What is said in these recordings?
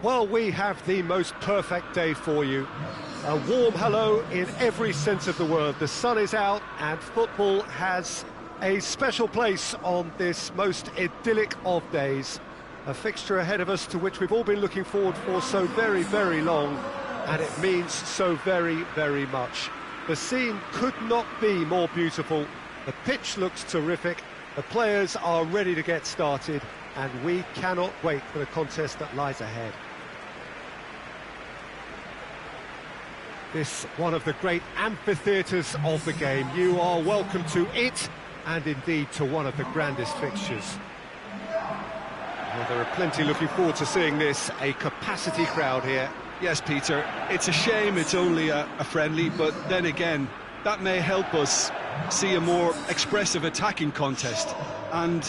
Well, we have the most perfect day for you. A warm hello in every sense of the word. The sun is out and football has a special place on this most idyllic of days. A fixture ahead of us to which we've all been looking forward for so very, very long, and it means so very, very much. The scene could not be more beautiful. The pitch looks terrific. The players are ready to get started, and we cannot wait for the contest that lies ahead. This one of the great amphitheatres of the game. You are welcome to it, and indeed to one of the grandest fixtures. Well, there are plenty looking forward to seeing this, a capacity crowd here. Yes, Peter, it's a shame it's only a friendly, but then again, that may help us see a more expressive attacking contest. And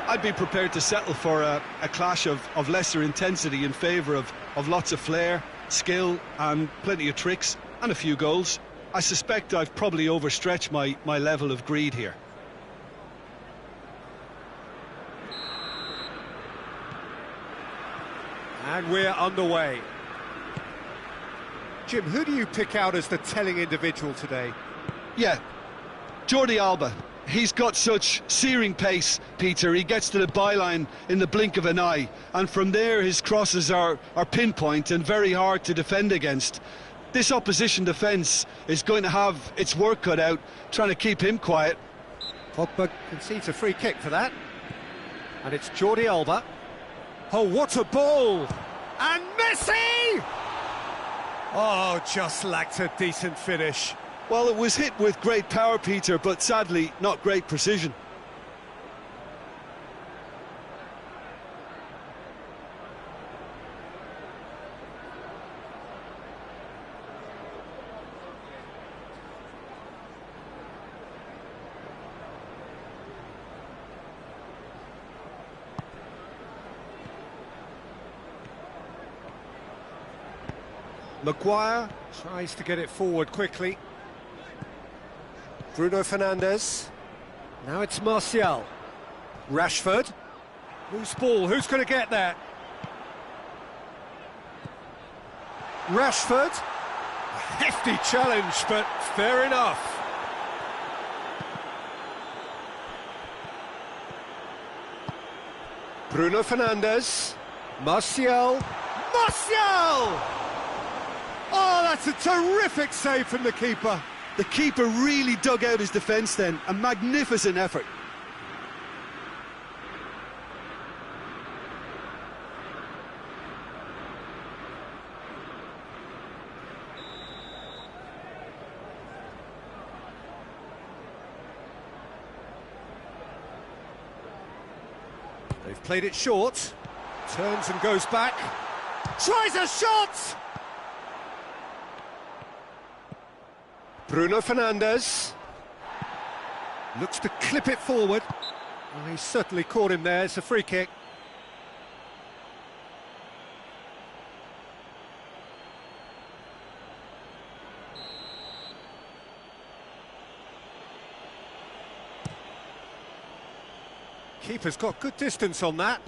I'd be prepared to settle for a clash of lesser intensity in favour of lots of flair, skill and plenty of tricks and a few goals. I suspect I've probably overstretched my level of greed here. And we're underway. Jim, who do you pick out as the telling individual today? Yeah, Jordi Alba. He's got such searing pace, Peter. He gets to the byline in the blink of an eye, and from there his crosses are pinpoint and very hard to defend against. This opposition defence is going to have its work cut out trying to keep him quiet. Pogba concedes a free kick for that. And it's Jordi Alba. Oh, what a ball! And Messi! Oh, just lacked a decent finish. Well, it was hit with great power, Peter, but sadly not great precision. Maguire tries to get it forward quickly. Bruno Fernandes. Now it's Martial. Rashford. Loose ball, who's going to get that? Rashford. A hefty challenge, but fair enough. Bruno Fernandes. Martial. Martial! Oh, that's a terrific save from the keeper. The keeper really dug out his defence then. A magnificent effort. They've played it short. Turns and goes back. Tries a shot! Bruno Fernandes looks to clip it forward. Well, he certainly caught him there. It's a free kick. Keeper's got good distance on that.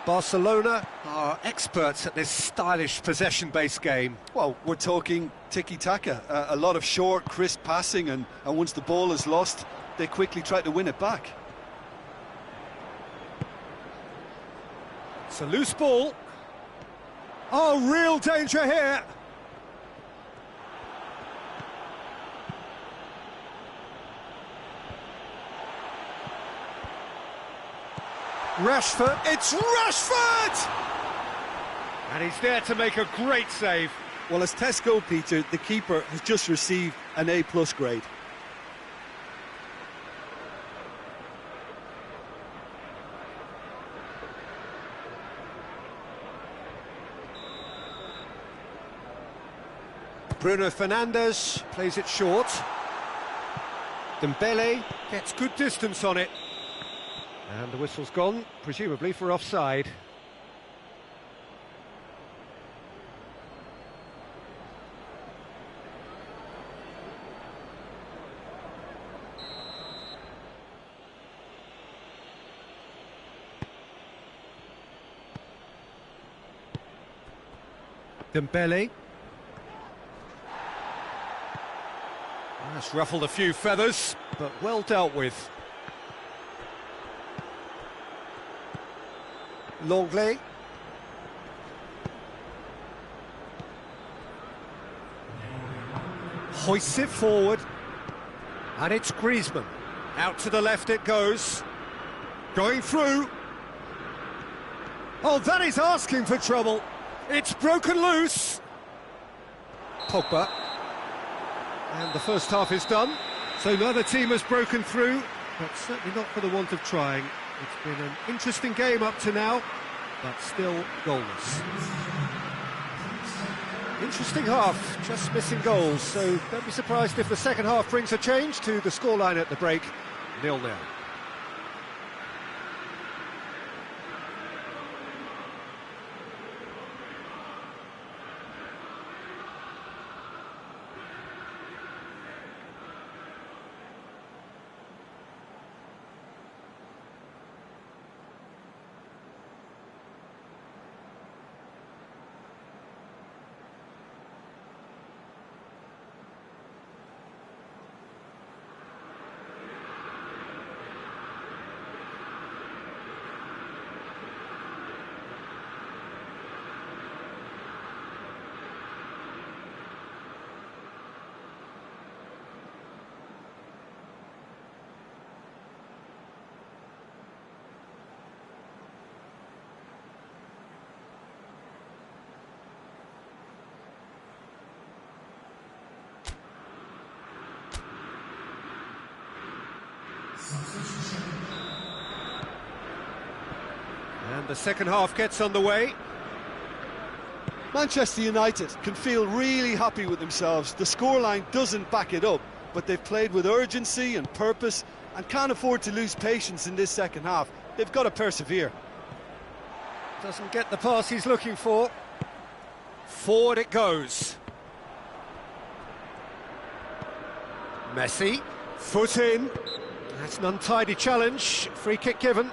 Barcelona are experts at this stylish possession-based game. Well, we're talking tiki-taka, a lot of short, crisp passing, and once the ball is lost, they quickly try to win it back. It's a loose ball. Oh, real danger here. Rashford, it's Rashford! And he's there to make a great save. Well, as tests go, Peter, the keeper has just received an A+ grade. Bruno Fernandes plays it short. Dembele gets good distance on it. And the whistle's gone, presumably for offside. Dembele. That's ruffled a few feathers, but well dealt with. Longley. Hoists it forward. And it's Griezmann. Out to the left it goes. Going through. Oh, that is asking for trouble. It's broken loose. Pogba. And the first half is done. So neither team has broken through, but certainly not for the want of trying. It's been an interesting game up to now, but still goalless. Interesting half, just missing goals, so don't be surprised if the second half brings a change to the scoreline at the break, 0-0. And the second half gets underway. Manchester United can feel really happy with themselves. The scoreline doesn't back it up, but they've played with urgency and purpose and can't afford to lose patience in this second half. They've got to persevere. Doesn't get the pass he's looking for. Forward it goes. Messi, foot in. That's an untidy challenge. Free kick given.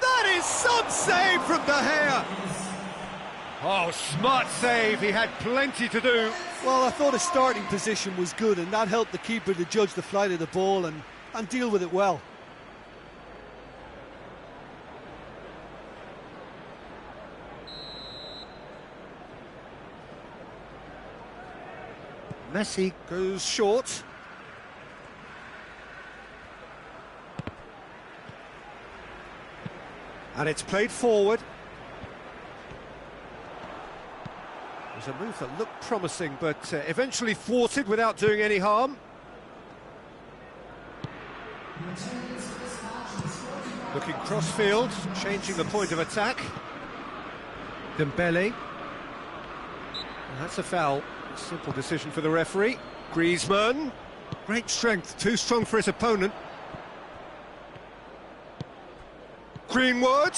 That is some save from De Gea. Oh, smart save. He had plenty to do. Well, I thought his starting position was good, and that helped the keeper to judge the flight of the ball and deal with it well. Messi goes short. And it's played forward. It was a move that looked promising, but eventually thwarted without doing any harm. Looking cross-field, changing the point of attack. Dembele. And that's a foul. Simple decision for the referee. Griezmann. Great strength, too strong for his opponent. Greenwood.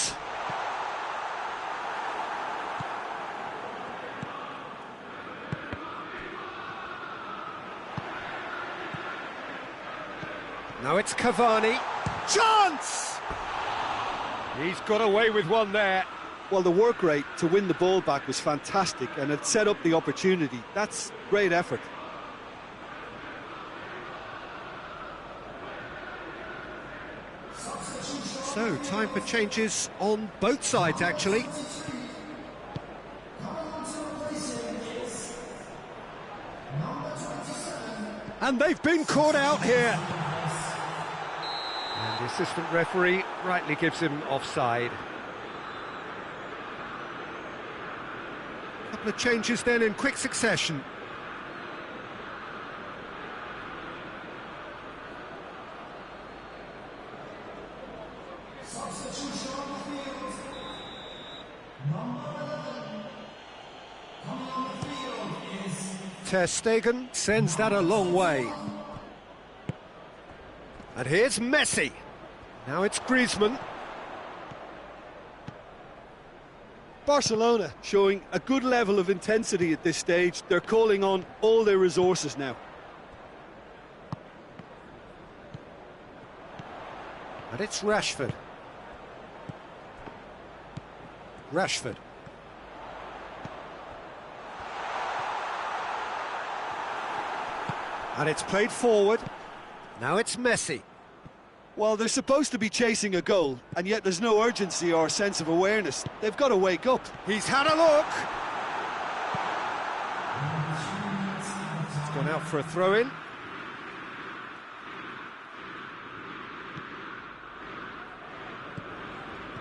Now it's Cavani. Chance! He's got away with one there. Well, the work rate to win the ball back was fantastic, and it set up the opportunity. That's great effort. So, time for changes on both sides, actually. And they've been caught out here. And the assistant referee rightly gives him offside. Couple of changes then in quick succession. Ter Stegen sends that a long way. And here's Messi. Now it's Griezmann. Barcelona showing a good level of intensity at this stage. They're calling on all their resources now. And it's Rashford. Rashford. And it's played forward. Now it's Messi. Well, they're supposed to be chasing a goal, and yet there's no urgency or sense of awareness. They've got to wake up. He's had a look. It's gone out for a throw-in.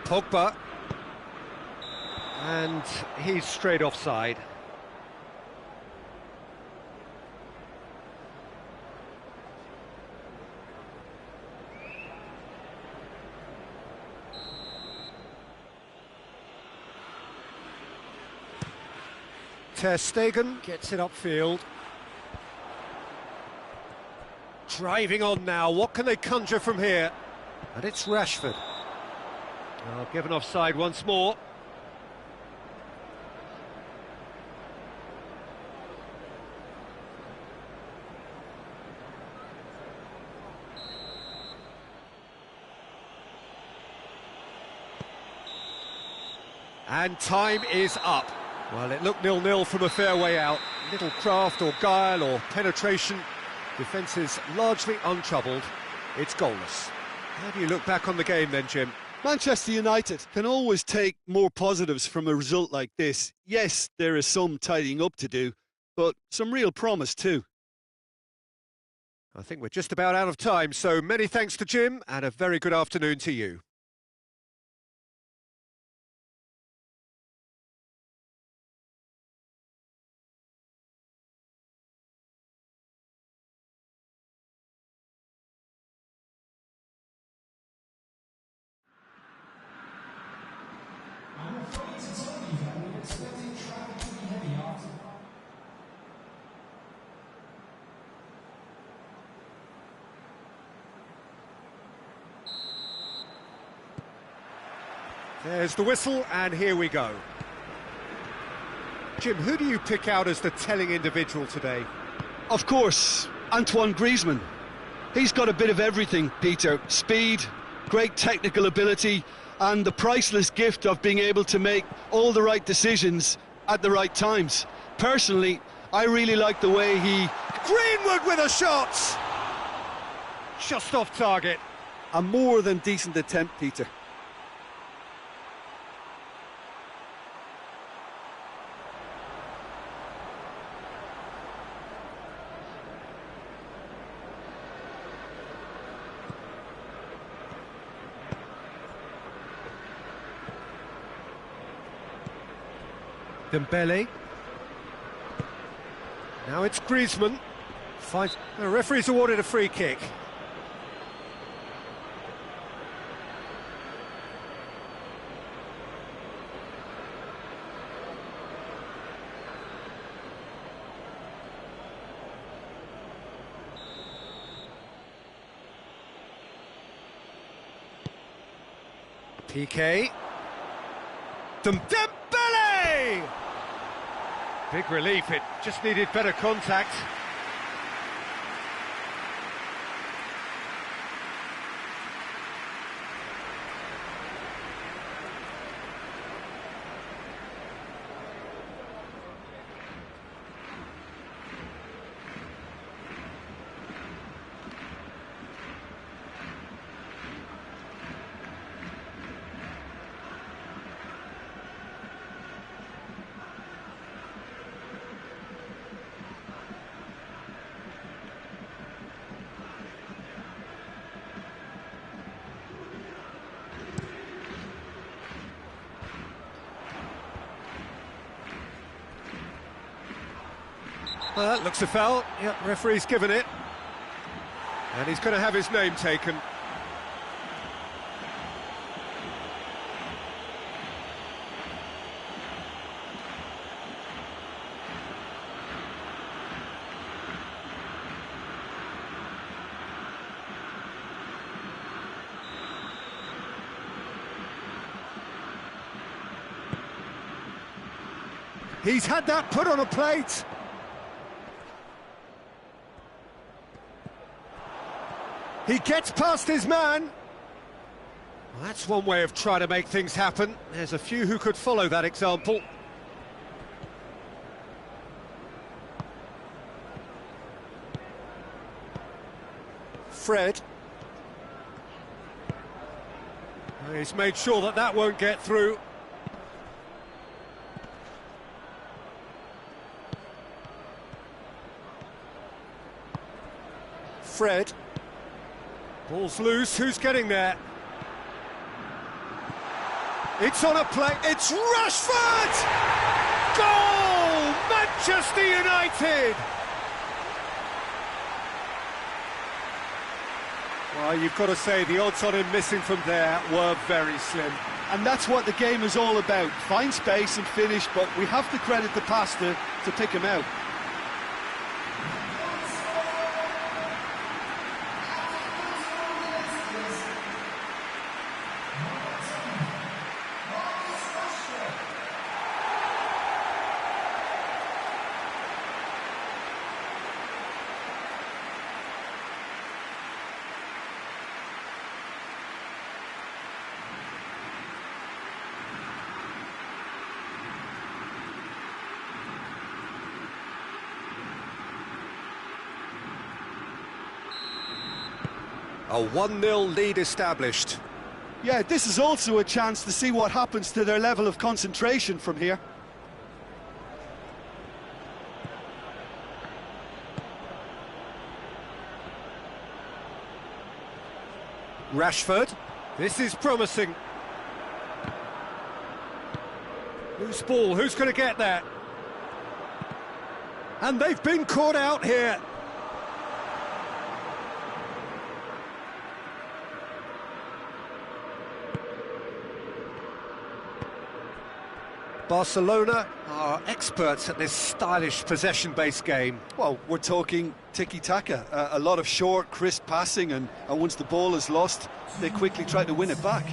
Pogba. And he's straight offside. Ter Stegen gets it upfield. Driving on now, what can they conjure from here? And it's Rashford. Oh, given offside once more. And time is up. Well, it looked 0-0 from a fair way out. Little craft or guile or penetration. Defence is largely untroubled. It's goalless. How do you look back on the game then, Jim? Manchester United can always take more positives from a result like this. Yes, there is some tidying up to do, but some real promise too. I think we're just about out of time, so many thanks to Jim and a very good afternoon to you. There's the whistle, and here we go. Jim, who do you pick out as the telling individual today? Of course, Antoine Griezmann. He's got a bit of everything, Peter. Speed, great technical ability, and the priceless gift of being able to make all the right decisions at the right times. Personally, I really like the way he... Greenwood with a shot! Just off target. A more than decent attempt, Peter. Dembele. Now it's Griezmann. The referee's awarded a free kick. PK. Dembele! Big relief, it just needed better contact. Well, that looks a foul. Yep, referee's given it. And he's going to have his name taken. He's had that put on a plate. He gets past his man. Well, that's one way of trying to make things happen. There's a few who could follow that example. Fred. He's made sure that that won't get through. Fred. Ball's loose, who's getting there? It's on a play, it's Rashford! Goal! Manchester United! Well, you've got to say the odds on him missing from there were very slim. And that's what the game is all about. Find space and finish, but we have to credit the pass to pick him out. A 1-0 lead established. Yeah, this is also a chance to see what happens to their level of concentration from here. Rashford. This is promising. Loose ball, who's going to get that? And they've been caught out here. Barcelona are experts at this stylish possession-based game. Well, we're talking tiki-taka, a lot of short, crisp passing, and once the ball is lost, they quickly try to win it back.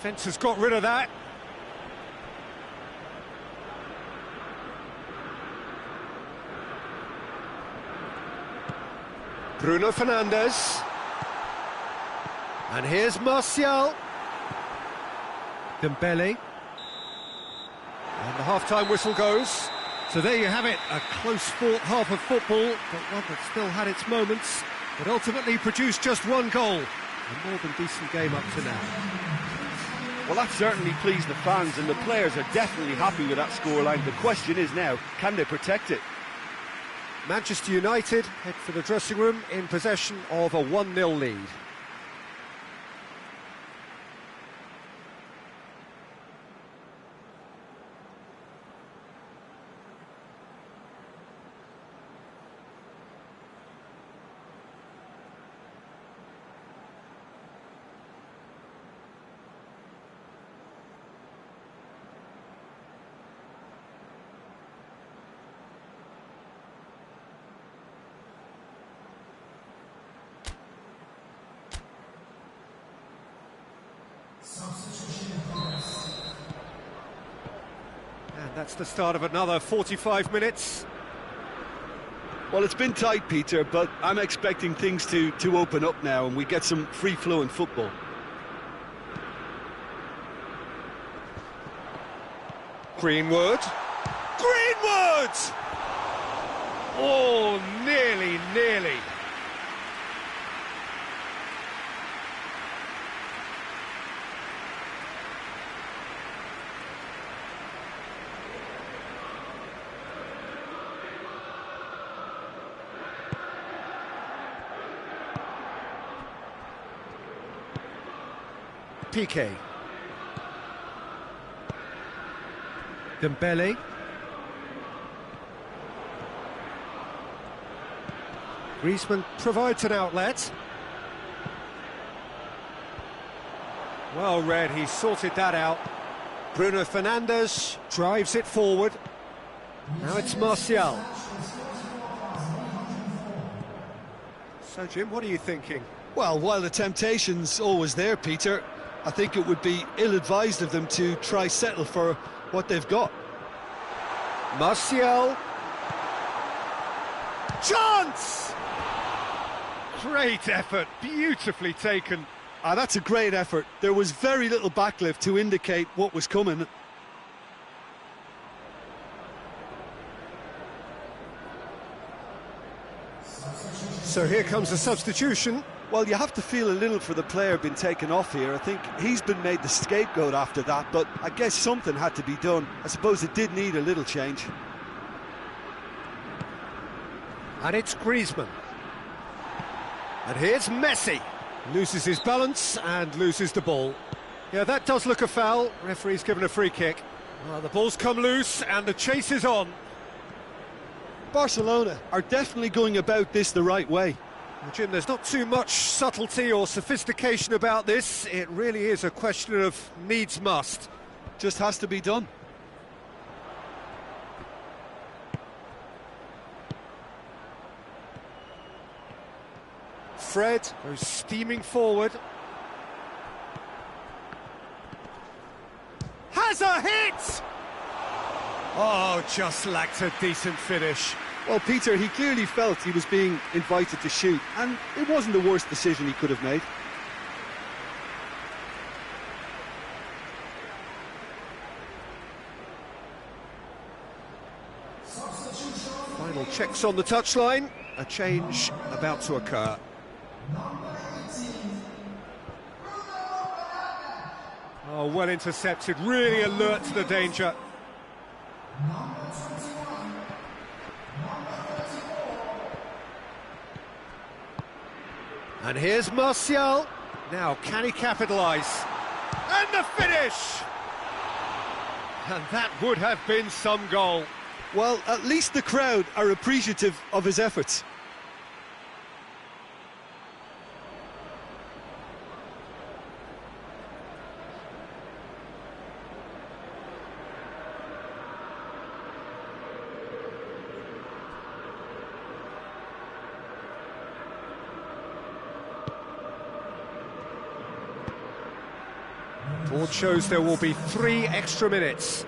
Fence has got rid of that. Bruno Fernandes. And here's Martial. Dembele. And the half-time whistle goes. So there you have it, a close-fought half of football, but one that still had its moments, but ultimately produced just one goal. A more than decent game up to now. Well, that certainly pleased the fans, and the players are definitely happy with that scoreline. The question is now, can they protect it? Manchester United head for the dressing room in possession of a 1-0 lead. And that's the start of another 45 minutes. Well, it's been tight, Peter, but I'm expecting things to open up now and we get some free-flowing football. Greenwood. Greenwood! Oh, nearly. Piqué. Dembele. Griezmann provides an outlet. Well read, he sorted that out. Bruno Fernandes drives it forward. Now it's Martial. So, Jim, what are you thinking? Well, while the temptation's always there, Peter, I think it would be ill-advised of them to try settle for what they've got. Martial. Chance! Great effort, beautifully taken. That's a great effort. There was very little backlift to indicate what was coming. So here comes a substitution. Well, you have to feel a little for the player being taken off here. I think he's been made the scapegoat after that, but I guess something had to be done. I suppose it did need a little change. And it's Griezmann. And here's Messi. Loses his balance and loses the ball. Yeah, that does look a foul. Referee's given a free kick. Well, the ball's come loose and the chase is on. Barcelona are definitely going about this the right way. Well, Jim, there's not too much subtlety or sophistication about this. It really is a question of needs must. Just has to be done. Fred goes steaming forward. Has a hit! Oh, just lacked a decent finish. Well, Peter, he clearly felt he was being invited to shoot, and it wasn't the worst decision he could have made. Final checks on the touchline. A change about to occur. Oh, well intercepted, really alert to the danger. And here's Martial. Now, can he capitalise? And the finish! And that would have been some goal. Well, at least the crowd are appreciative of his efforts. Board shows there will be 3 extra minutes.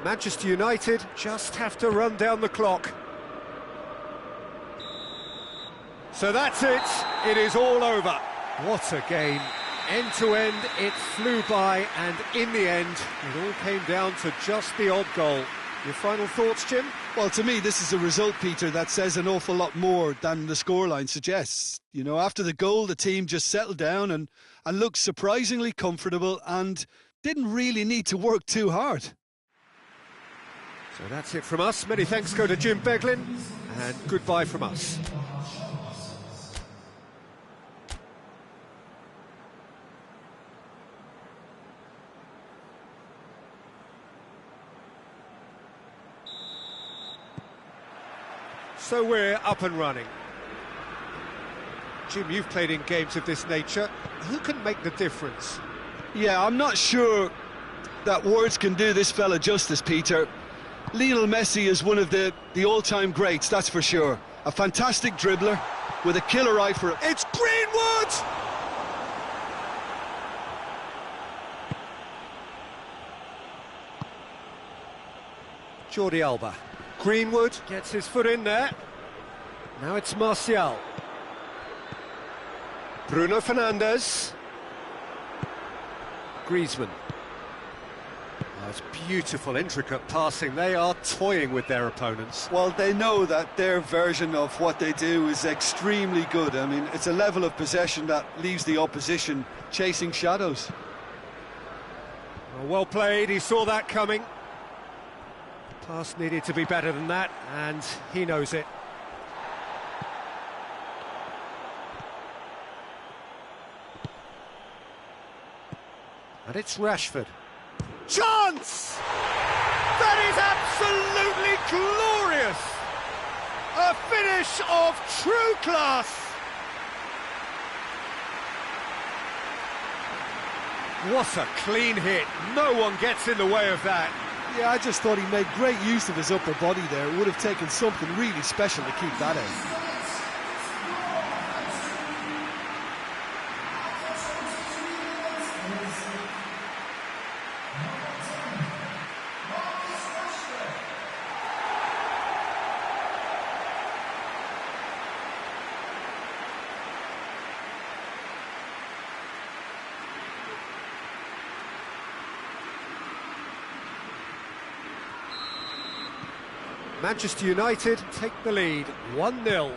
Manchester United just have to run down the clock. So that's it. It is all over. What a game. End to end, it flew by, and in the end, it all came down to just the odd goal. Your final thoughts, Jim? Well, to me, this is a result, Peter, that says an awful lot more than the scoreline suggests. You know, after the goal, the team just settled down and looked surprisingly comfortable and didn't really need to work too hard. So that's it from us. Many thanks go to Jim Beglin, and goodbye from us. So we're up and running. Jim, you've played in games of this nature. Who can make the difference? Yeah, I'm not sure that words can do this fella justice, Peter. Lionel Messi is one of the all-time greats, that's for sure. A fantastic dribbler with a killer eye for it. It's Greenwood! Jordi Alba. Greenwood gets his foot in there. Now it's Martial. Bruno Fernandes. Griezmann. Oh, it's beautiful, intricate passing. They are toying with their opponents. Well, they know that their version of what they do is extremely good. I mean, it's a level of possession that leaves the opposition chasing shadows. Well played, he saw that coming. The pass needed to be better than that, and he knows it. And it's Rashford. Chance! That is absolutely glorious! A finish of true class! What a clean hit. No one gets in the way of that. Yeah, I just thought he made great use of his upper body there. It would have taken something really special to keep that out. Manchester United take the lead, 1-0.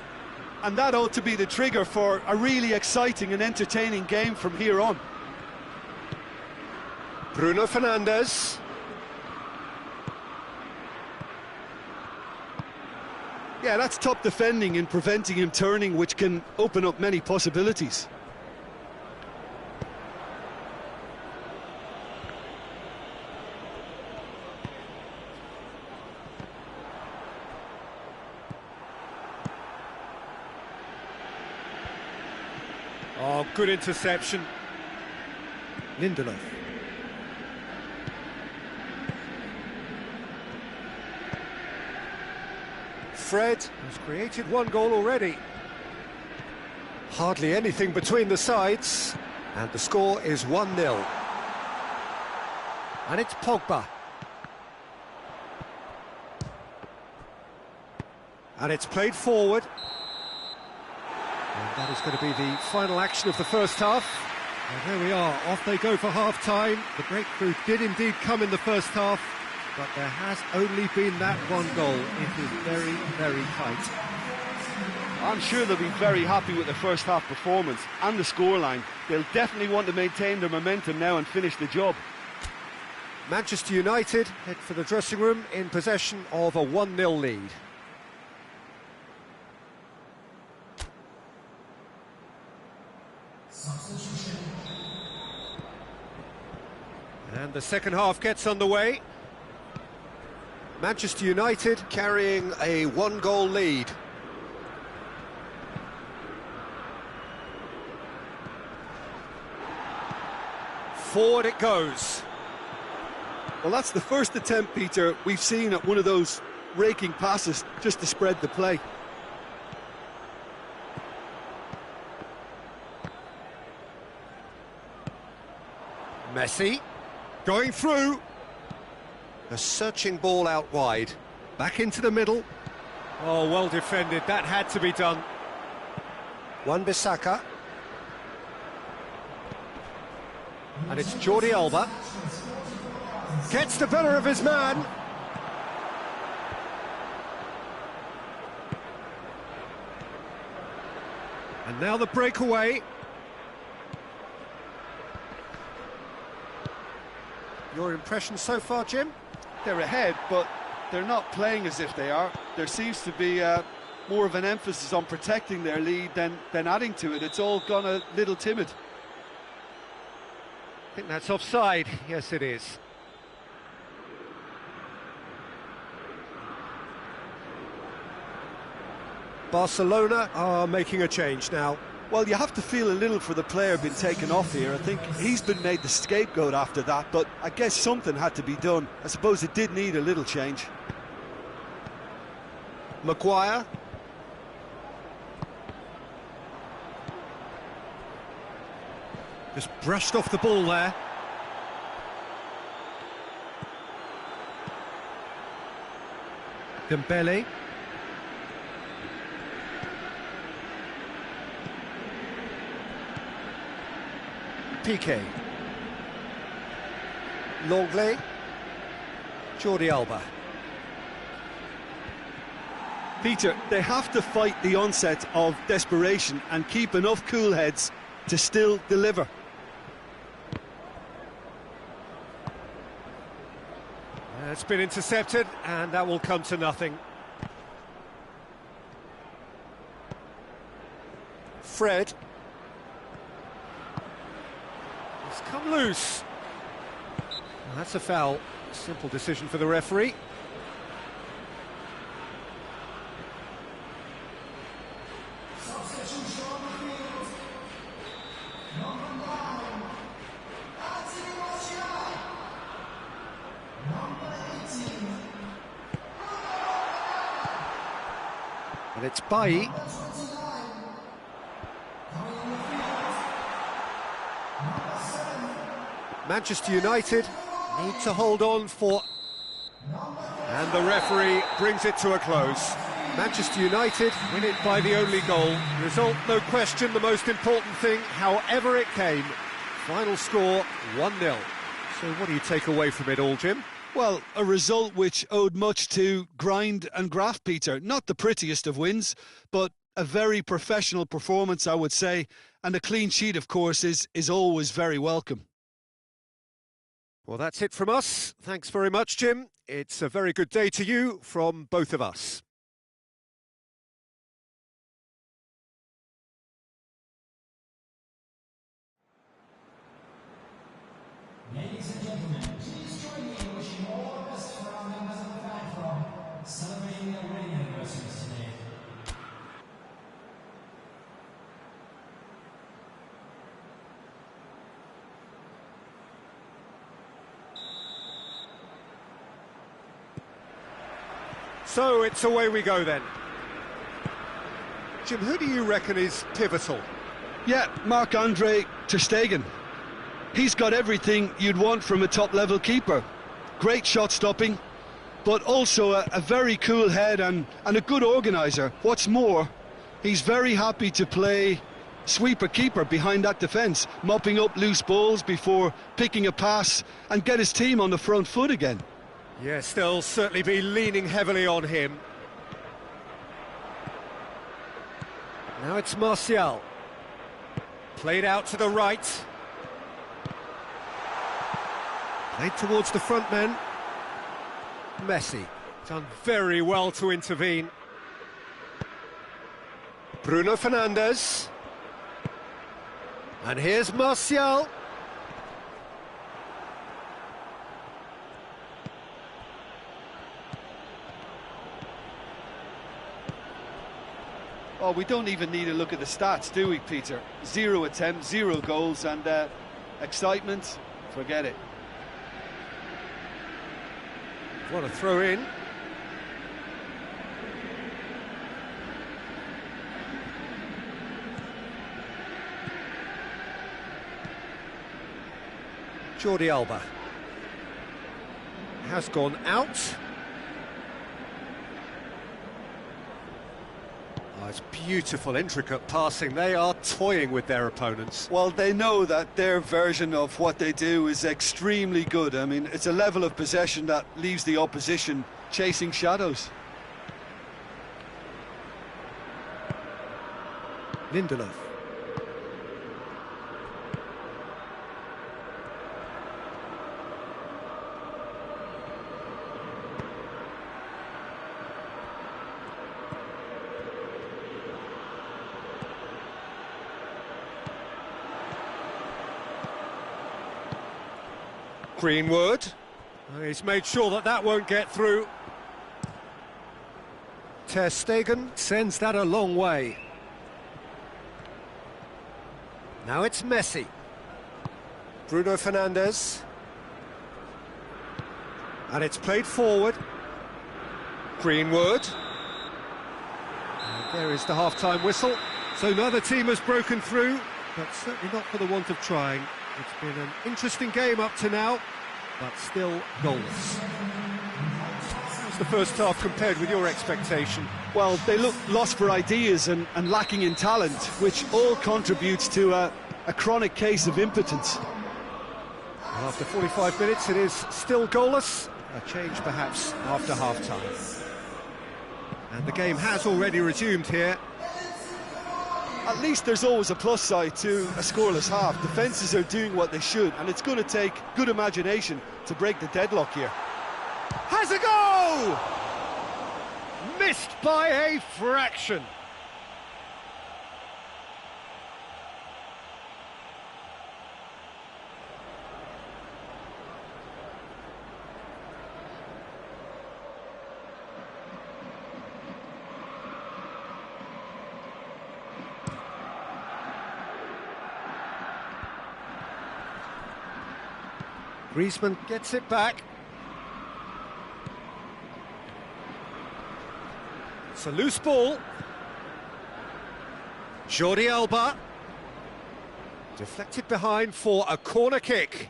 And that ought to be the trigger for a really exciting and entertaining game from here on. Bruno Fernandes. Yeah, that's top defending and preventing him turning, which can open up many possibilities. Oh, good interception. Lindelof. Fred has created one goal already. Hardly anything between the sides, and the score is 1-0. And it's Pogba. And it's played forward. And that is going to be the final action of the first half. And there we are, off they go for half-time. The breakthrough did indeed come in the first half, but there has only been that one goal. It is very, very tight. I'm sure they'll be very happy with the first half performance and the scoreline. They'll definitely want to maintain their momentum now and finish the job. Manchester United head for the dressing room in possession of a 1-0 lead. And the second half gets underway. Manchester United carrying a one-goal lead. Forward it goes. Well, that's the first attempt, Peter, we've seen at one of those raking passes just to spread the play. Messi going through. A searching ball out wide. Back into the middle. Oh, well defended. That had to be done. Wan-Bissaka. And it's Jordi Alba. Gets the better of his man. And now the breakaway. Your impression so far, Jim? They're ahead, but they're not playing as if they are. There seems to be more of an emphasis on protecting their lead than adding to it. It's all gone a little timid. I think that's offside. Yes, it is. Barcelona are making a change now. Well, you have to feel a little for the player being taken off here. I think he's been made the scapegoat after that, but I guess something had to be done. I suppose it did need a little change. Maguire. Just brushed off the ball there. Dembele. Piqué. Longley. Jordi Alba. Peter, they have to fight the onset of desperation and keep enough cool heads to still deliver. It's been intercepted, and that will come to nothing. Fred. It's come loose. Well, that's a foul. Simple decision for the referee. And it's Bailly. Manchester United need to hold on for... And the referee brings it to a close. Manchester United win it by the only goal. Result, no question, the most important thing, however it came. Final score, 1-0. So what do you take away from it all, Jim? Well, a result which owed much to grind and graft, Peter. Not the prettiest of wins, but a very professional performance, I would say. And a clean sheet, of course, is always very welcome. Well, that's it from us. Thanks very much, Jim. It's a very good day to you from both of us. Ladies and gentlemen, please join me in wishing all the best for our members of the fan club celebrating their wedding anniversaries today. So it's away we go then. Jim, who do you reckon is pivotal? Yeah, Marc-Andre ter Stegen. He's got everything you'd want from a top-level keeper. Great shot stopping, but also a very cool head and a good organiser. What's more, he's very happy to play sweeper-keeper behind that defence, mopping up loose balls before picking a pass and get his team on the front foot again. Yes, they'll certainly be leaning heavily on him. Now it's Martial. Played out to the right. Played towards the front men. Messi. Done very well to intervene. Bruno Fernandes. And here's Martial. Oh, we don't even need to look at the stats, do we, Peter? 0 attempts, 0 goals, and excitement, forget it. What a throw in. Jordi Alba has gone out. Oh, it's beautiful, intricate passing. They are toying with their opponents. Well, they know that their version of what they do is extremely good. I mean, it's a level of possession that leaves the opposition chasing shadows. Lindelof. Greenwood. He's made sure that that won't get through. Ter Stegen sends that a long way. Now it's Messi. Bruno Fernandes. And it's played forward. Greenwood. And there is the half-time whistle. So neither team has broken through, but certainly not for the want of trying. It's been an interesting game up to now, but still goalless. How's the first half compared with your expectation? Well, they look lost for ideas and lacking in talent, which all contributes to a chronic case of impotence. Well, after 45 minutes, it is still goalless. A change, perhaps, after half-time. And the game has already resumed here. At least there's always a plus side to a scoreless half. Defences are doing what they should, and it's going to take good imagination to break the deadlock here. Has a go! Missed by a fraction. Griezmann gets it back. It's a loose ball. Jordi Alba. Deflected behind for a corner kick.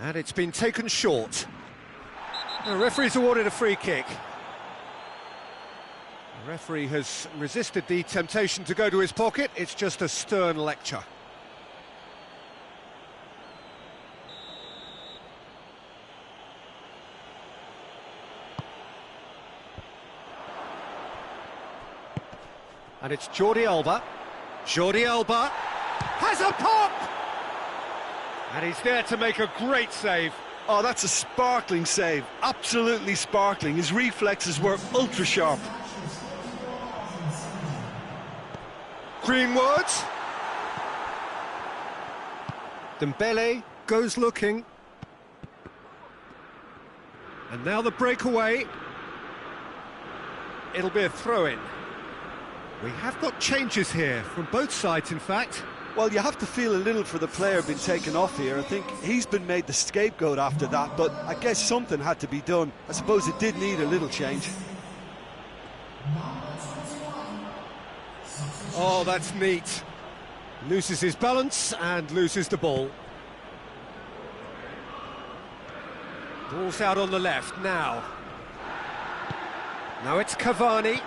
And it's been taken short. The referee's awarded a free kick. The referee has resisted the temptation to go to his pocket. It's just a stern lecture. And it's Jordi Alba. Jordi Alba has a pop! And he's there to make a great save. Oh, that's a sparkling save. Absolutely sparkling. His reflexes were ultra sharp. Greenwood. Dembele goes looking. And now the breakaway. It'll be a throw-in. We have got changes here, from both sides in fact. Well, you have to feel a little for the player being taken off here. I think he's been made the scapegoat after that, but I guess something had to be done. I suppose it did need a little change. Oh, that's neat. Loses his balance and loses the ball. Ball's out on the left now. Now it's Cavani.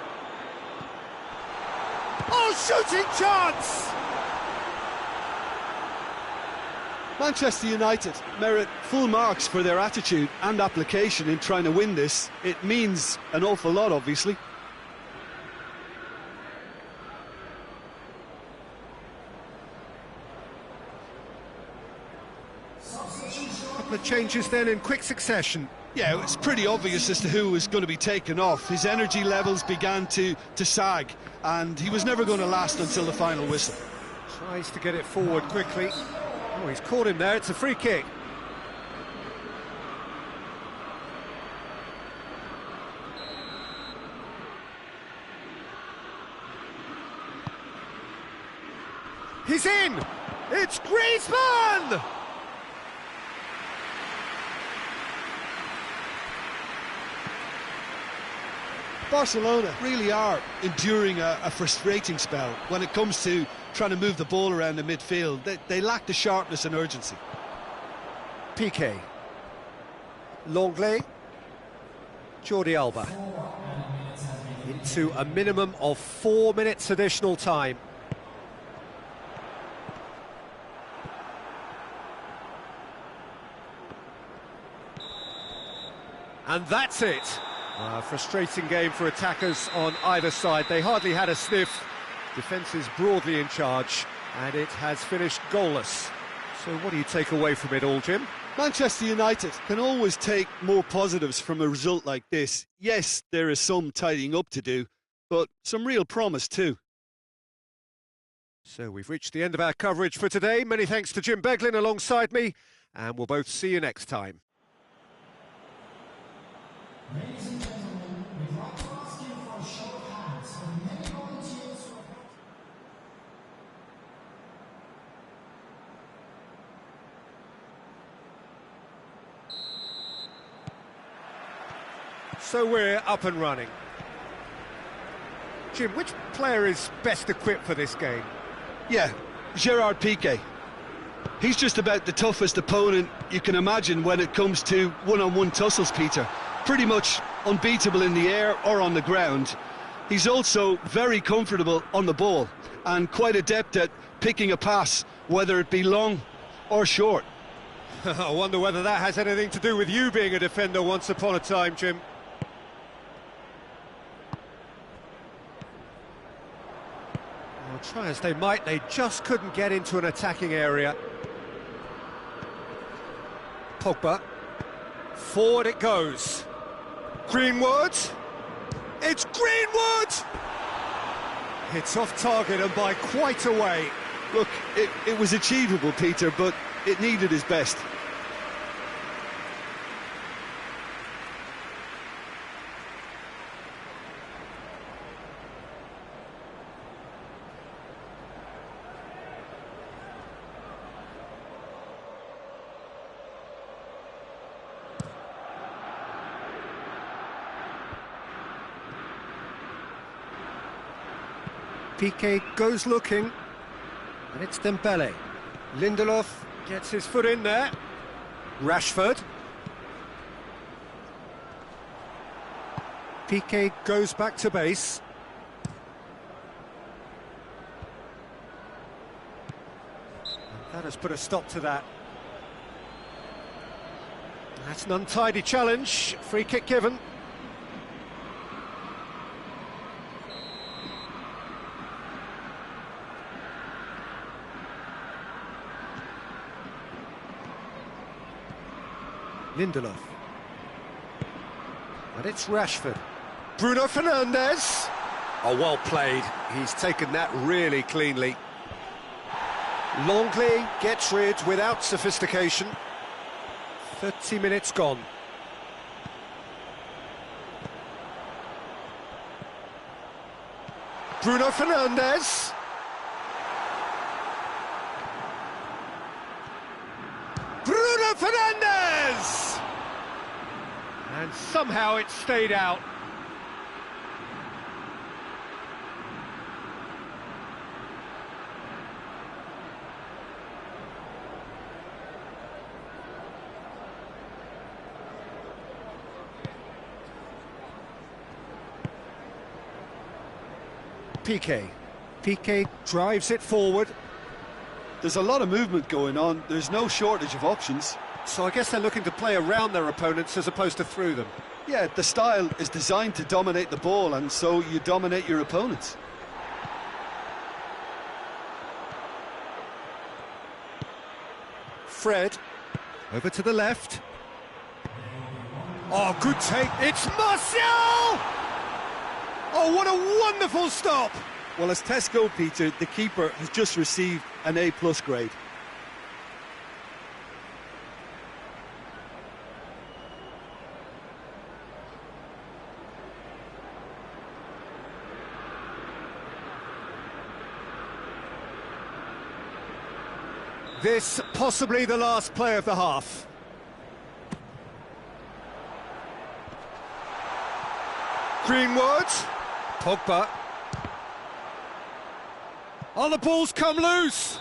Oh, shooting chance! Manchester United merit full marks for their attitude and application in trying to win this. It means an awful lot, obviously. Couple of changes then in quick succession. Yeah, it was pretty obvious as to who was going to be taken off. His energy levels began to sag, and he was never going to last until the final whistle. Tries to get it forward quickly. Oh, he's caught him there, it's a free kick. He's in! It's Griezmann! Barcelona really are enduring a frustrating spell when it comes to trying to move the ball around the midfield. They lack the sharpness and urgency. Piqué. Longley. Jordi Alba. Into a minimum of 4 minutes additional time. And that's it. A frustrating game for attackers on either side. They hardly had a sniff. Defence is broadly in charge, and it has finished goalless. So what do you take away from it all, Jim? Manchester United can always take more positives from a result like this. Yes, there is some tidying up to do, but some real promise too. So we've reached the end of our coverage for today. Many thanks to Jim Beglin alongside me, and we'll both see you next time. Ladies and gentlemen, we'd like to ask you for a show of hands for many volunteers for... So we're up and running. Jim, which player is best equipped for this game? Yeah, Gerard Piqué. He's just about the toughest opponent you can imagine when it comes to one-on-one tussles, Peter. Pretty much unbeatable in the air or on the ground. He's also very comfortable on the ball and quite adept at picking a pass, whether it be long or short. I wonder whether that has anything to do with you being a defender once upon a time, Jim. Well, try as they might, they just couldn't get into an attacking area. Pogba. Forward it goes. Greenwood. It's Greenwood! It's off target and by quite a way. Look, it was achievable, Peter, but it needed his best. Piqué goes looking, and it's Dembele. Lindelof gets his foot in there. Rashford. Piqué goes back to base. And that has put a stop to that. That's an untidy challenge. Free kick given. Lindelof. And it's Rashford. Bruno Fernandes. Oh, well played. He's taken that really cleanly. Longley gets rid without sophistication. 30 minutes gone. Bruno Fernandes. Bruno Fernandes! And somehow it stayed out. Piqué drives it forward. There's a lot of movement going on. There's no shortage of options. So I guess they're looking to play around their opponents as opposed to through them. Yeah, the style is designed to dominate the ball, and so you dominate your opponents. Fred, over to the left. Oh, good take. It's Martial! Oh, what a wonderful stop! Well, as tests go, Peter, the keeper has just received an A+ grade. This possibly the last play of the half. Greenwood. Pogba. Oh, the ball's come loose.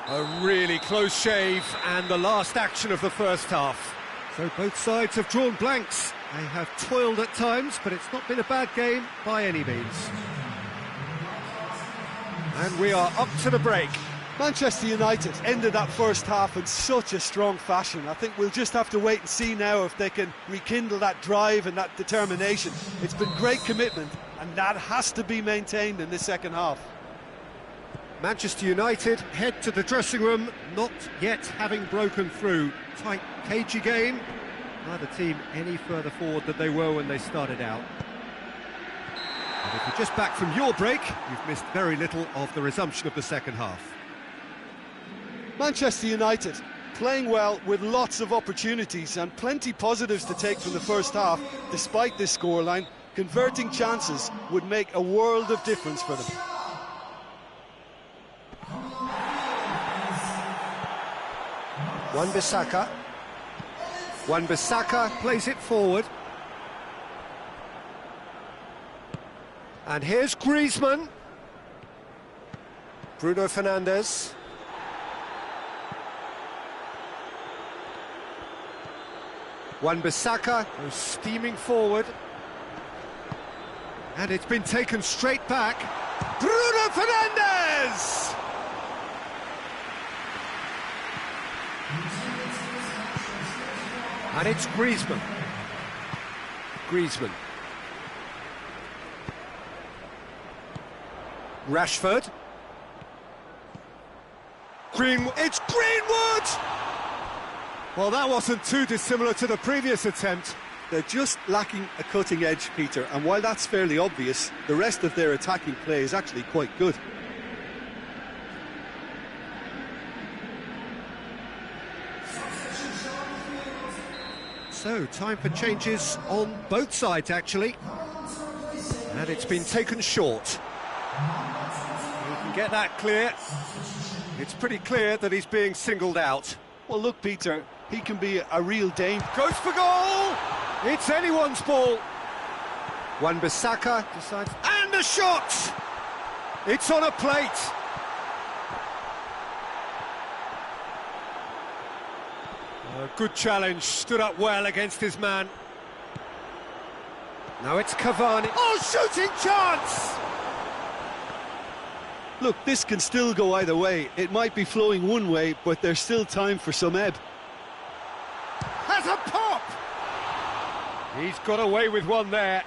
A really close shave and the last action of the first half. So both sides have drawn blanks. They have toiled at times, but it's not been a bad game by any means. And we are up to the break. Manchester United ended that first half in such a strong fashion. I think we'll just have to wait and see now if they can rekindle that drive and that determination. It's been great commitment, and that has to be maintained in the second half. Manchester United head to the dressing room, not yet having broken through. Tight, cagey game. Neither team any further forward than they were when they started out. And if you're just back from your break, you've missed very little of the resumption of the second half. Manchester United playing well with lots of opportunities and plenty positives to take from the first half. Despite this scoreline, converting chances would make a world of difference for them. Wan-Bissaka. Wan-Bissaka plays it forward. And here's Griezmann. Bruno Fernandes. Wan-Bissaka goes steaming forward. And it's been taken straight back. Bruno Fernandes! And it's Griezmann. Griezmann. Rashford. Greenwood. It's Greenwood! Well, that wasn't too dissimilar to the previous attempt. They're just lacking a cutting edge, Peter, and while that's fairly obvious, the rest of their attacking play is actually quite good. So, time for changes on both sides, actually. And it's been taken short. You can get that clear. It's pretty clear that he's being singled out. Well, look, Peter, he can be a real danger. Goes for goal! It's anyone's ball. Wan-Bissaka decides... And a shot! It's on a plate. A good challenge, stood up well against his man. Now it's Cavani. Oh, shooting chance! Look, this can still go either way. It might be flowing one way, but there's still time for some ebb. Has a pop! He's got away with one there.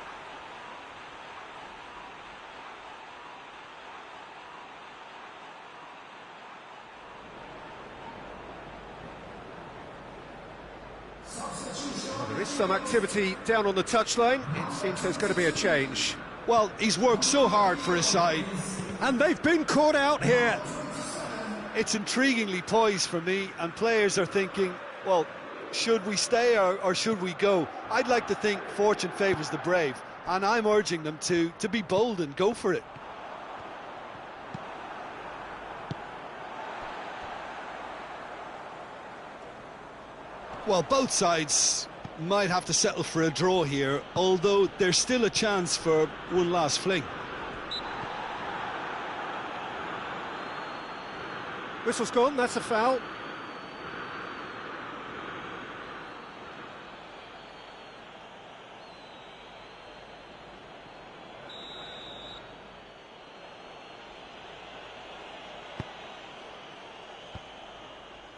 some activity down on the touchline. It seems there's going to be a change. Well, he's worked so hard for his side. And they've been caught out here. It's intriguingly poised for me, and players are thinking, well, should we stay or should we go? I'd like to think fortune favours the brave, and I'm urging them to be bold and go for it. Well, both sides might have to settle for a draw here, although there's still a chance for one last fling. Whistle's gone, that's a foul.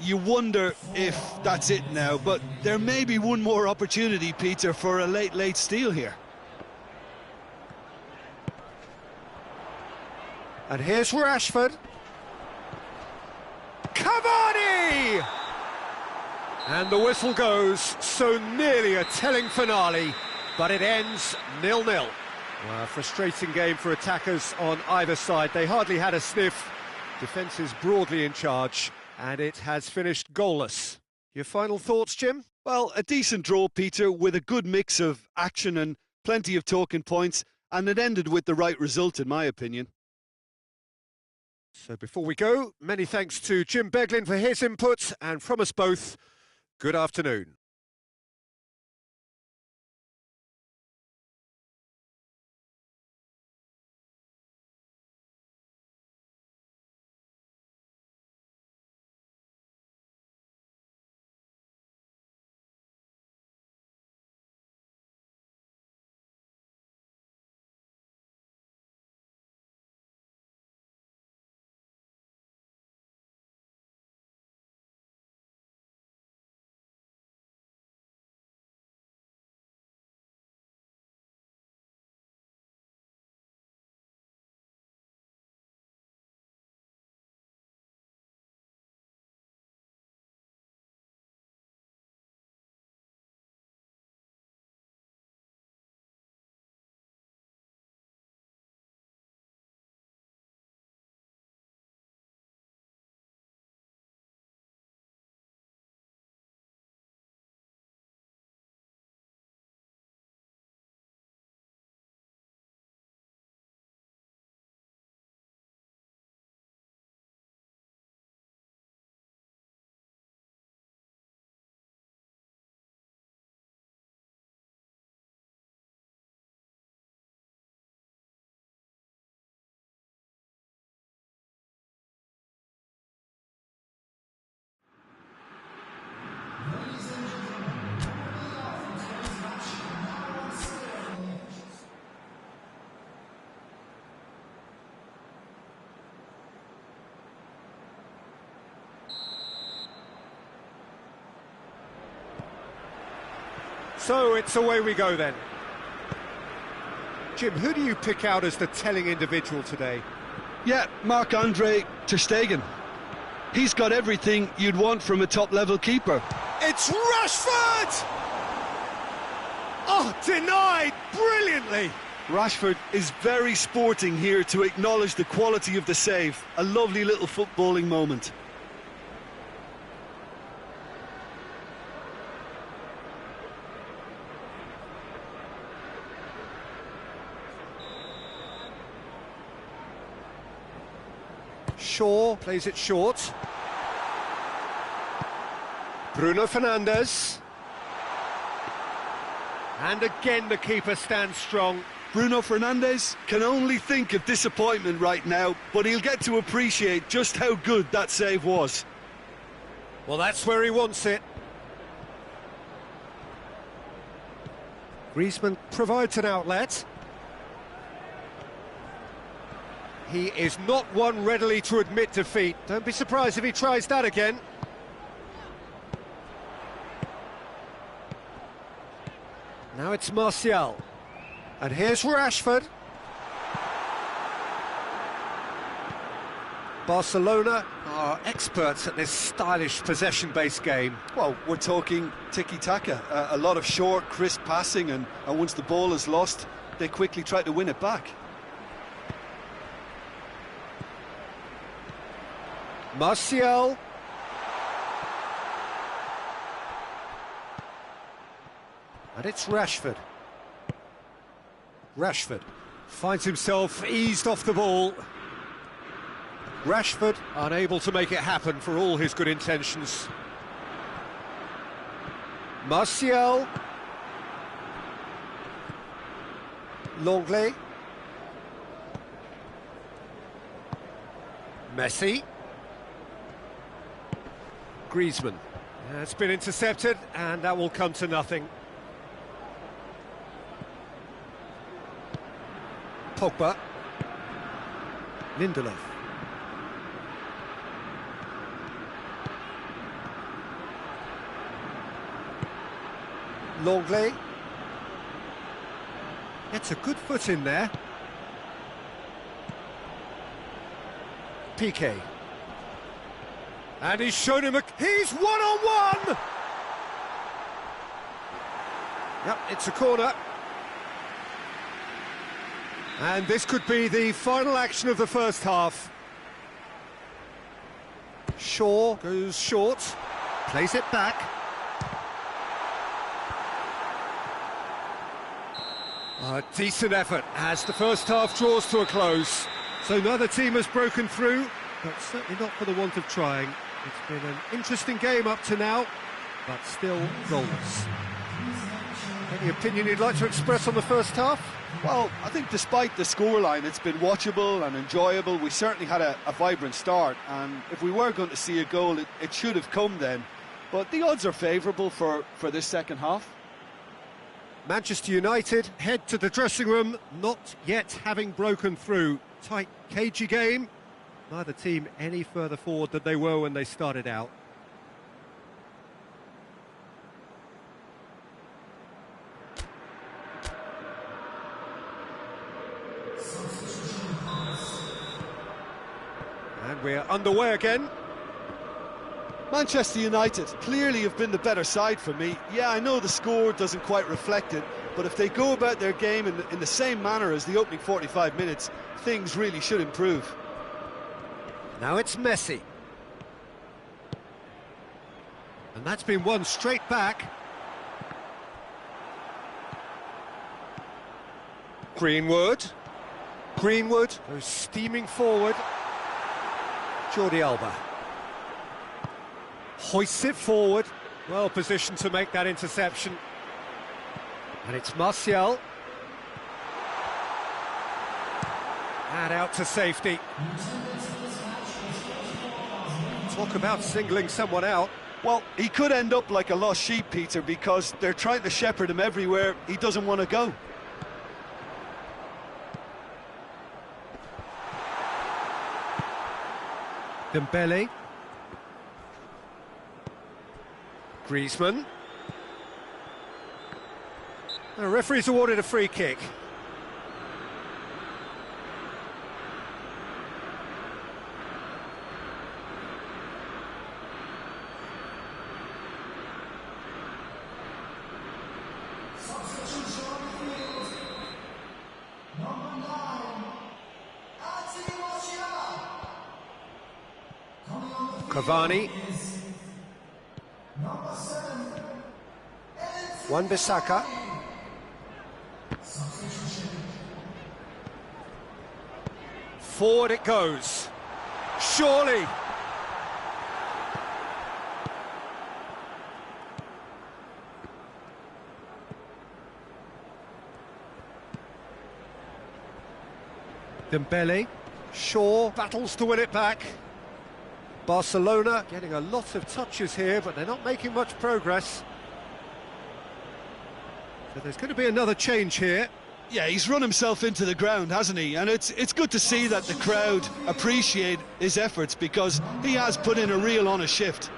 You wonder if that's it now, but there may be one more opportunity, Peter, for a late steal here. And here's Rashford. Cavani! And the whistle goes, so nearly a telling finale, but it ends 0-0. Well, a frustrating game for attackers on either side. They hardly had a sniff. Defence is broadly in charge, and it has finished goalless. Your final thoughts, Jim? Well, a decent draw, Peter, with a good mix of action and plenty of talking points, and it ended with the right result, in my opinion. So before we go, many thanks to Jim Beglin for his input, and from us both, good afternoon. So it's away we go then. Jim, who do you pick out as the telling individual today? Yeah, Marc-Andre ter Stegen. He's got everything you'd want from a top-level keeper. It's Rashford! Oh, denied brilliantly! Rashford is very sporting here to acknowledge the quality of the save. A lovely little footballing moment. Shaw plays it short. Bruno Fernandes. And again the keeper stands strong. Bruno Fernandes can only think of disappointment right now, but he'll get to appreciate just how good that save was. Well, that's where he wants it. Griezmann provides an outlet. He is not one readily to admit defeat. Don't be surprised if he tries that again. Now it's Martial. And here's Rashford. Barcelona are experts at this stylish possession-based game. Well, we're talking tiki-taka, a lot of short, crisp passing, and once the ball is lost, they quickly try to win it back. Martial. And it's Rashford. Rashford finds himself eased off the ball. Rashford unable to make it happen for all his good intentions. Martial. Longley. Messi. Griezmann. It's been intercepted, and that will come to nothing. Pogba. Lindelof. Longley. Gets a good foot in there. Piqué. And he's shown him he's one-on-one! Yep, it's a corner. And this could be the final action of the first half. Shaw goes short, plays it back. A decent effort as the first half draws to a close. So neither team has broken through, but certainly not for the want of trying. It's been an interesting game up to now, but still goals. Any opinion you'd like to express on the first half? Well, I think despite the scoreline, it's been watchable and enjoyable. We certainly had a vibrant start, and if we were going to see a goal, it should have come then. But the odds are favourable for this second half. Manchester United head to the dressing room, not yet having broken through. Tight, cagey game. Neither team any further forward than they were when they started out. And we're underway again. Manchester United clearly have been the better side for me. Yeah, I know the score doesn't quite reflect it, but if they go about their game in the same manner as the opening 45 minutes, things really should improve. Now it's Messi. And that's been won straight back. Greenwood. Greenwood goes steaming forward. Jordi Alba. Hoists it forward. Well positioned to make that interception. And it's Martial. And out to safety. Talk about singling someone out. Well, he could end up like a lost sheep, Peter, because they're trying to shepherd him everywhere he doesn't want to go. Dembele. Griezmann. The referee's awarded a free kick. Cavani. Wan-Bissaka. Forward it goes. Surely. Dembele. Shaw battles to win it back. Barcelona getting a lot of touches here, but they're not making much progress. So there's going to be another change here. Yeah, he's run himself into the ground, hasn't he? And it's good to see that the crowd appreciate his efforts, because he has put in a real honest shift.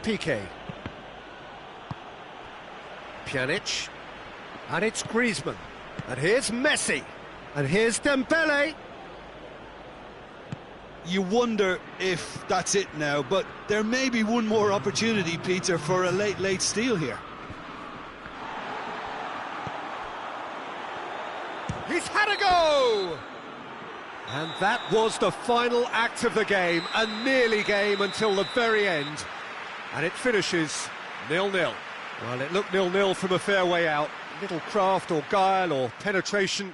Piqué. Pjanic. And it's Griezmann. And here's Messi. And here's Dembele. You wonder if that's it now, but there may be one more opportunity, Peter, for a late steal here. He's had a go! And that was the final act of the game, a nearly game until the very end. And it finishes 0-0. Well, it looked 0-0 from a fair way out. Little craft or guile or penetration.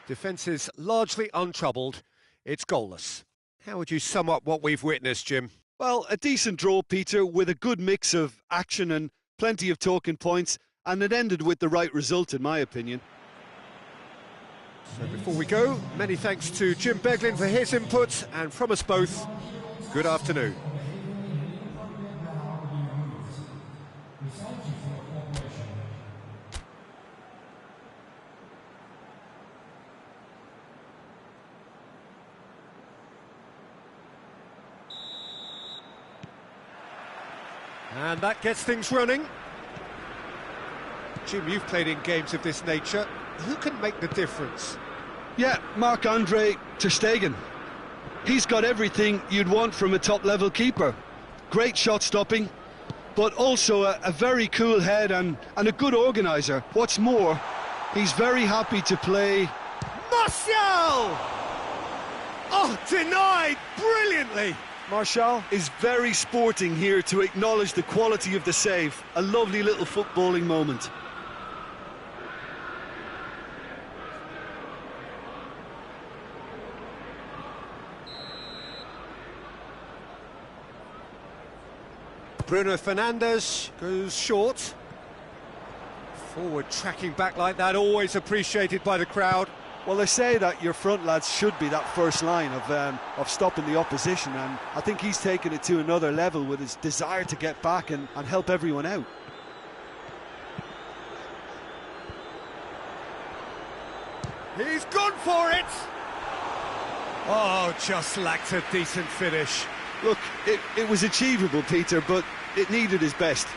Defence is largely untroubled. It's goalless. How would you sum up what we've witnessed, Jim? Well, a decent draw, Peter, with a good mix of action and plenty of talking points, and it ended with the right result, in my opinion. So before we go, many thanks to Jim Beglin for his input, and from us both, good afternoon. And that gets things running. Jim, you've played in games of this nature. Who can make the difference? Yeah, Marc-Andre ter Stegen. He's got everything you'd want from a top-level keeper. Great shot stopping, but also a very cool head and a good organiser. What's more, he's very happy to play. Martial! Oh, denied brilliantly! Martial is very sporting here to acknowledge the quality of the save. A lovely little footballing moment. Bruno Fernandes goes short. Forward tracking back like that, always appreciated by the crowd. Well, they say that your front lads should be that first line of stopping the opposition, and I think he's taken it to another level with his desire to get back and help everyone out. He's gone for it! Oh, just lacked a decent finish. Look, it was achievable, Peter, but it needed his best.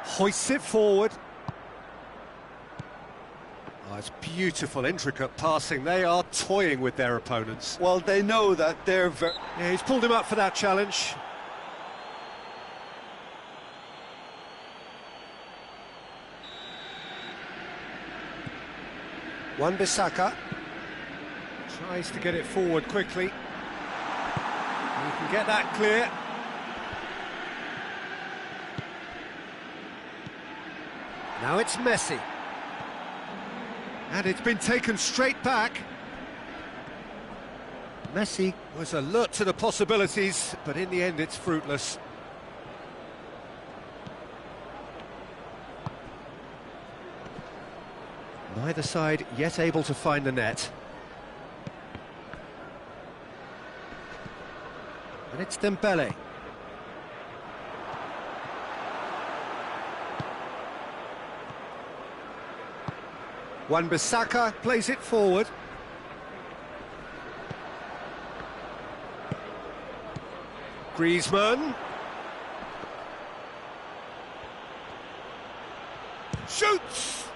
Hoists it forward. Oh, it's beautiful, intricate passing. They are toying with their opponents. Well, they know that they're Yeah, he's pulled him up for that challenge. Wan-Bissaka tries to get it forward quickly. He can get that clear. Now it's Messi. And it's been taken straight back. Messi was alert to the possibilities, but in the end it's fruitless. Neither side yet able to find the net. And it's Dembele. Wan-Bissaka plays it forward. Griezmann. Shoots!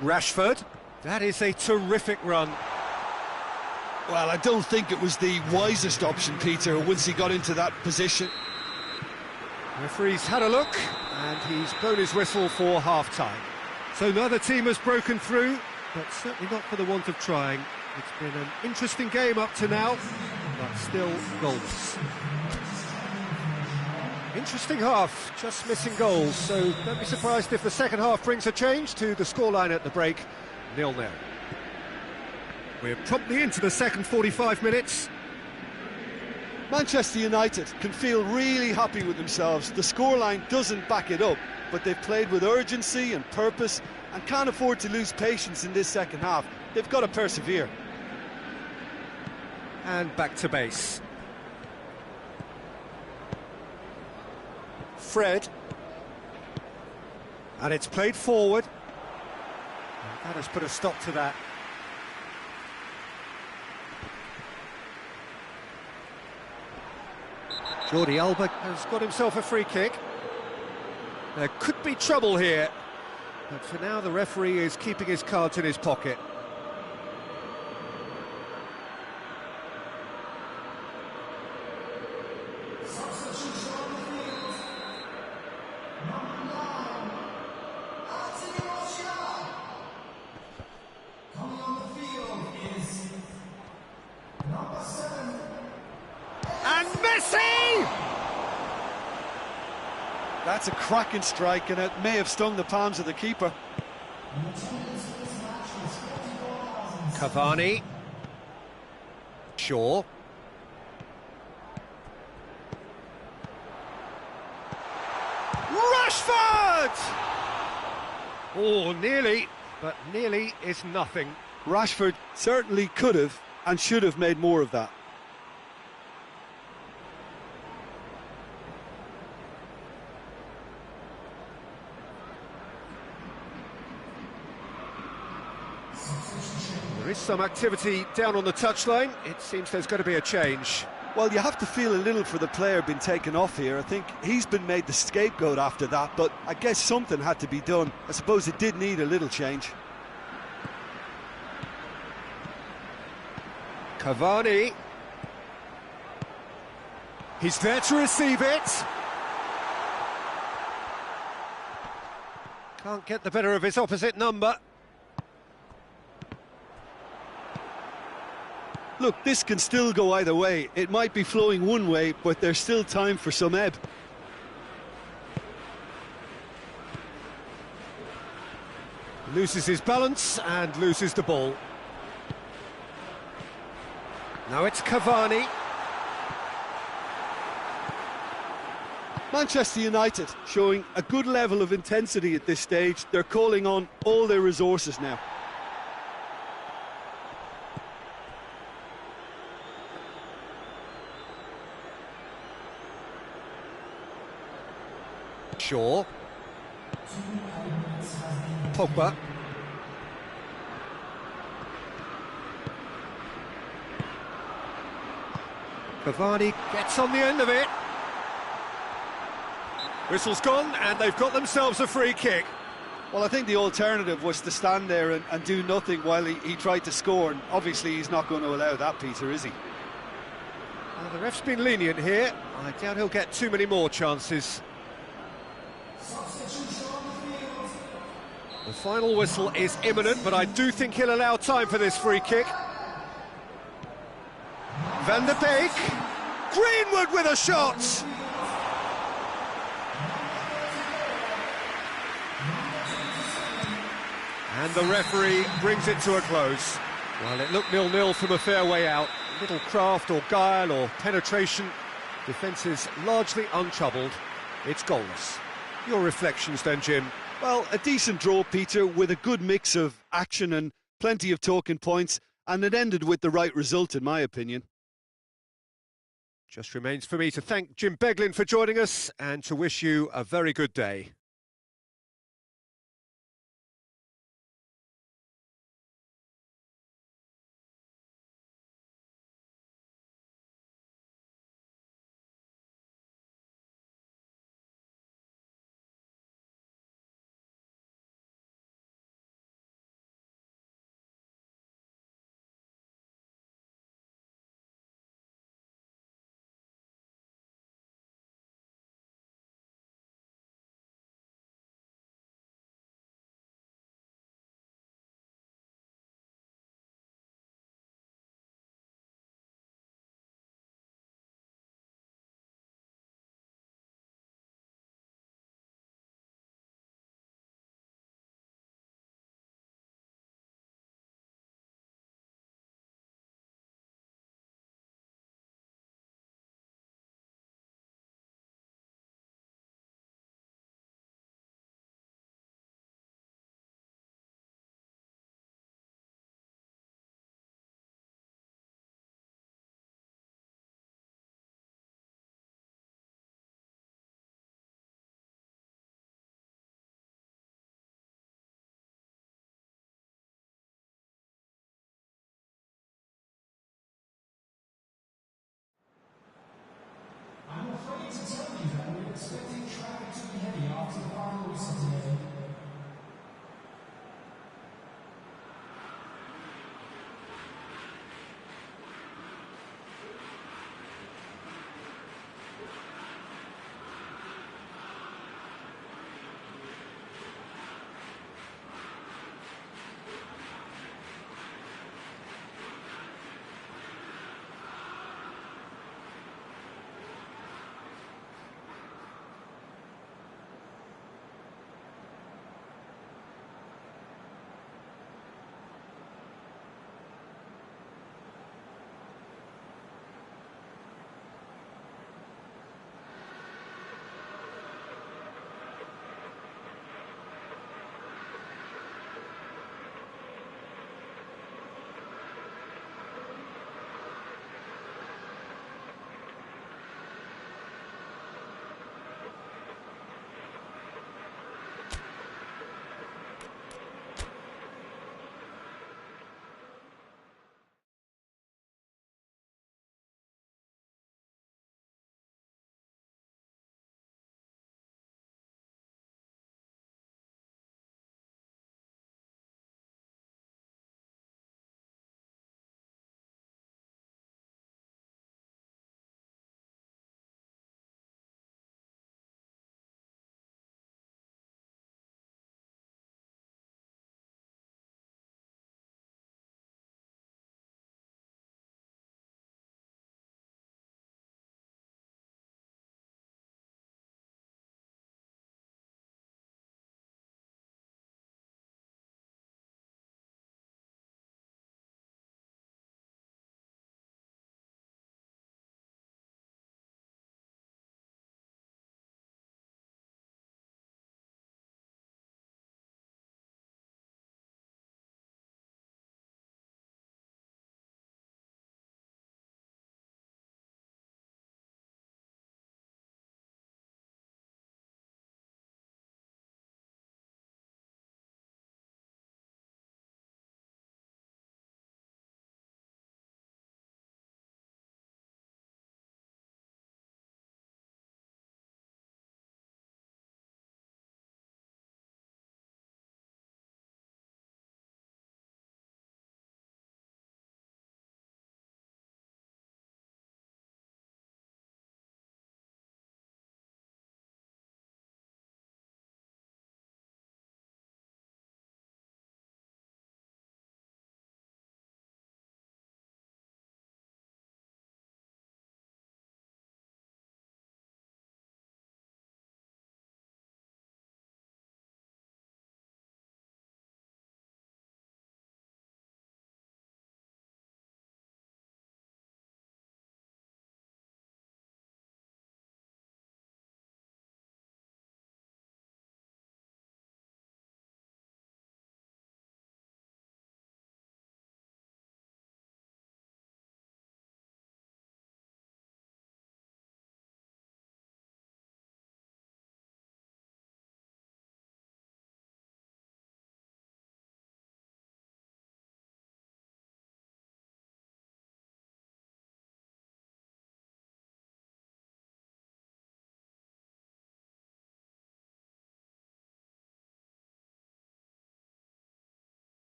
Rashford. That is a terrific run. Well, I don't think it was the wisest option, Peter, once he got into that position. The referee's had a look, and he's blown his whistle for half-time. So neither team has broken through, but certainly not for the want of trying. It's been an interesting game up to now, but still goalless. Interesting half, just missing goals, so don't be surprised if the second half brings a change to the scoreline at the break, 0-0. We're promptly into the second 45 minutes. Manchester United can feel really happy with themselves. The scoreline doesn't back it up, but they've played with urgency and purpose and can't afford to lose patience in this second half. They've got to persevere. And back to base. Fred. And it's played forward. And that has put a stop to that. Jordi Alba has got himself a free kick. There could be trouble here, but for now the referee is keeping his cards in his pocket. And Messi! That's a cracking strike, and it may have stung the palms of the keeper. Cavani. Shaw. Rashford! Oh, nearly, but nearly is nothing. Rashford certainly could have and should have made more of that. There is some activity down on the touchline. It seems there's going to be a change. Well, you have to feel a little for the player being taken off here. I think he's been made the scapegoat after that, but I guess something had to be done. I suppose it did need a little change. Cavani. He's there to receive it. Can't get the better of his opposite number. Look, this can still go either way. It might be flowing one way, but there's still time for some ebb. Loses his balance and loses the ball. Now it's Cavani. Manchester United showing a good level of intensity at this stage. They're calling on all their resources now. Shaw. Pogba. Cavani gets on the end of it. Whistle's gone, and they've got themselves a free kick. Well, I think the alternative was to stand there and do nothing while he tried to score, and obviously he's not going to allow that, Peter, is he? Well, the ref's been lenient here. I doubt he'll get too many more chances. The final whistle is imminent, but I do think he'll allow time for this free kick. Van der Beek. Greenwood with a shot! And the referee brings it to a close. Well, it looked 0-0 from a fair way out. Little craft or guile or penetration. Defence is largely untroubled. It's goalless. Your reflections then, Jim? Well, a decent draw, Peter, with a good mix of action and plenty of talking points, and it ended with the right result, in my opinion. Just remains for me to thank Jim Beglin for joining us and to wish you a very good day.